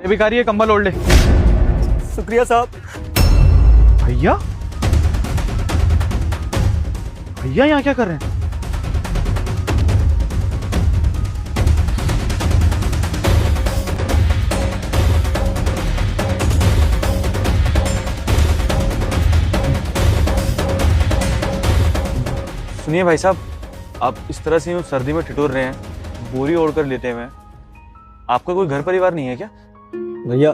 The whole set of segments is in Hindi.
ये भिखारी है, कंबल ओढ़ ले। शुक्रिया साहब। भैया भैया यहाँ क्या कर रहे हैं? सुनिए भाई साहब, आप इस तरह से सर्दी में ठिठुर रहे हैं, बोरी ओढ़ कर लेटे हुए हैं। आपका कोई घर परिवार नहीं है क्या? भैया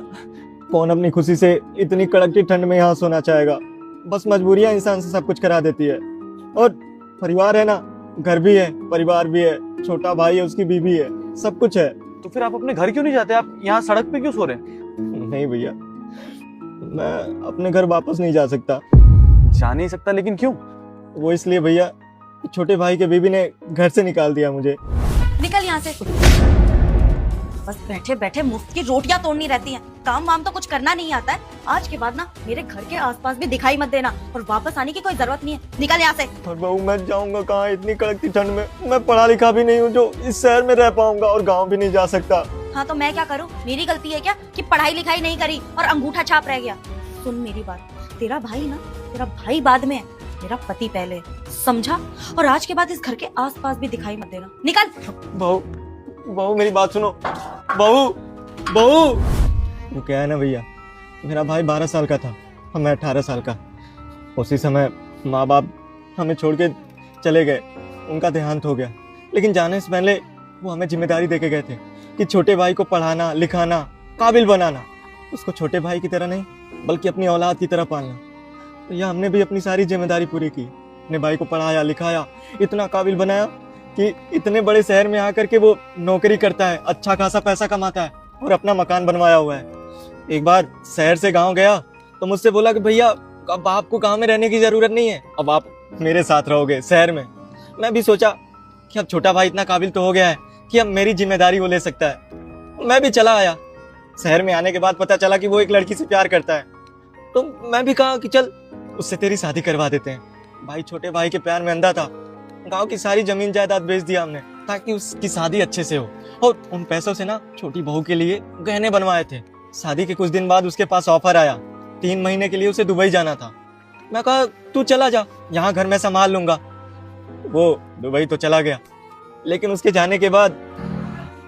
कौन अपनी खुशी से इतनी कड़कती ठंड में यहाँ सोना चाहेगा। बस मजबूरियां इंसान से सब कुछ करा देती है। और परिवार है ना, घर भी है, परिवार भी है, छोटा भाई है, उसकी बीवी है, सब कुछ है। तो फिर आप अपने घर क्यों नहीं जाते? आप यहाँ सड़क पे क्यों सो रहे हैं? नहीं भैया, मैं अपने घर वापस नहीं जा सकता। जा नहीं सकता, लेकिन क्यों? वो इसलिए भैया, छोटे भाई के बीवी ने घर से निकाल दिया मुझे। निकल यहाँ से। बस बैठे बैठे मुफ्त की रोटियां तोड़नी रहती हैं। काम वाम तो कुछ करना नहीं आता है। आज के बाद ना मेरे घर के आसपास भी दिखाई मत देना, और वापस आने की कोई जरूरत नहीं है। निकल यहाँ से। और बहू मैं जाऊंगा कहाँ इतनी कड़कती ठंड में? मैं पढ़ा लिखा भी नहीं हूँ जो इस शहर में रह पाऊंगा, और गाँव भी नहीं जा सकता। हाँ तो मैं क्या करूँ? मेरी गलती है क्या कि पढ़ाई लिखाई नहीं करी और अंगूठा छाप रह गया? सुन मेरी बात, तेरा भाई ना, तेरा भाई बाद में है, मेरा पति पहले है, समझा? और आज के बाद इस घर के आसपास भी दिखाई मत देना। निकल। बहू बहू मेरी बात सुनो। बहू बहू वो क्या है ना भैया, मेरा भाई 12 साल का था और मैं 18 साल का। उसी समय माँ बाप हमें छोड़ के चले गए, उनका देहांत हो गया। लेकिन जाने से पहले वो हमें जिम्मेदारी दे के गए थे कि छोटे भाई को पढ़ाना लिखाना, काबिल बनाना। उसको छोटे भाई की तरह नहीं बल्कि अपनी औलाद की तरह पालना। तो यह हमने भी अपनी सारी जिम्मेदारी पूरी की। अपने भाई को पढ़ाया लिखाया, इतना काबिल बनाया कि इतने बड़े शहर में आकर के वो नौकरी करता है, अच्छा खासा पैसा कमाता है और अपना मकान बनवाया हुआ है। एक बार शहर से गांव गया तो मुझसे बोला कि भैया अब आपको गांव में रहने की जरूरत नहीं है, अब आप मेरे साथ रहोगे शहर में। मैं भी सोचा कि अब छोटा भाई इतना काबिल तो हो गया है कि अब मेरी जिम्मेदारी वो ले सकता है। मैं भी चला आया। शहर में आने के बाद पता चला कि वो एक लड़की से प्यार करता है। तो मैं भी कहा कि चल उससे तेरी शादी करवा देते हैं। भाई छोटे भाई के प्यार में अंधा था। गांव की सारी जमीन जायदाद बेच दिया हमने ताकि उसकी शादी अच्छे से हो, और उन पैसों से ना छोटी बहू के लिए गहने बनवाए थे। शादी के कुछ दिन बाद उसके पास ऑफर आया, 3 महीने के लिए उसे दुबई जाना था। मैं कहा तू चला जा, यहाँ घर में संभाल लूंगा। वो दुबई तो चला गया, लेकिन उसके जाने के बाद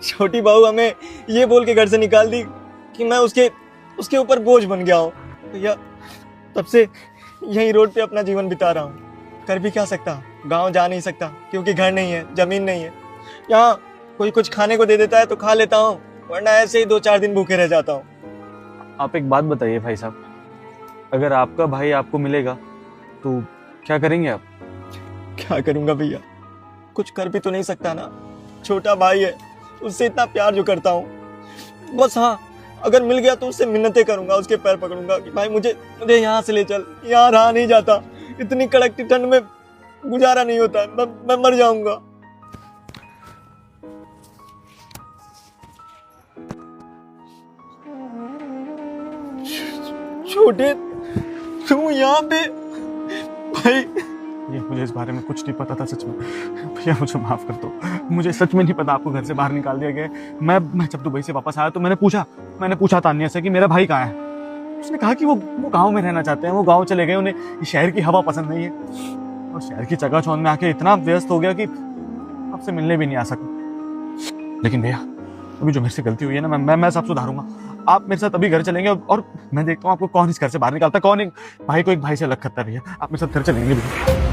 छोटी बहू हमें ये बोल के घर से निकाल दी कि मैं उसके ऊपर बोझ बन गया हूँ। भैया तब से यही रोड पे अपना जीवन बिता रहा हूँ। कर भी क्या सकता, गांव जा नहीं सकता क्योंकि घर नहीं है, जमीन नहीं है। यहाँ कोई कुछ खाने को दे देता है तो खा लेता हूँ, वरना ऐसे ही 2-4 दिन भूखे रह जाता हूँ। आप एक बात बताइए भाई साहब, अगर आपका भाई आपको मिलेगा तो क्या करेंगे आप? क्या करूंगा भैया, कुछ कर भी तो नहीं सकता ना। छोटा भाई है, उससे इतना प्यार जो करता हूँ। बस हाँ, अगर मिल गया तो उससे मिन्नतें करूंगा, उसके पैर पकड़ूंगा कि भाई मुझे यहाँ से ले चल, यहाँ रहा नहीं जाता, इतनी कड़कती ठंड में गुजारा नहीं होता, मैं मर जाऊंगा। छोटे तू यहाँ पे? भाई ये मुझे इस बारे में कुछ नहीं पता था सच में। भैया मुझे माफ कर दो, मुझे सच में नहीं पता आपको घर से बाहर निकाल दिया गया। मैं जब दुबई से वापस आया तो मैंने पूछा तानिया से कि मेरा भाई कहाँ है। उसने कहा कि वो गांव में रहना चाहते हैं, वो गांव चले गए, उन्हें शहर की हवा पसंद नहीं है। और शहर की चकाचौंध में आके इतना व्यस्त हो गया कि आपसे मिलने भी नहीं आ सका। लेकिन भैया अभी जो मेरे से गलती हुई है ना, मैं सब सुधारूंगा। आप मेरे साथ अभी घर चलेंगे और मैं देखता हूँ आपको कौन इस घर से बाहर निकालता है, कौन एक भाई को एक भाई से अलग करता है। भैया आप मेरे साथ घर चलेंगे भैया।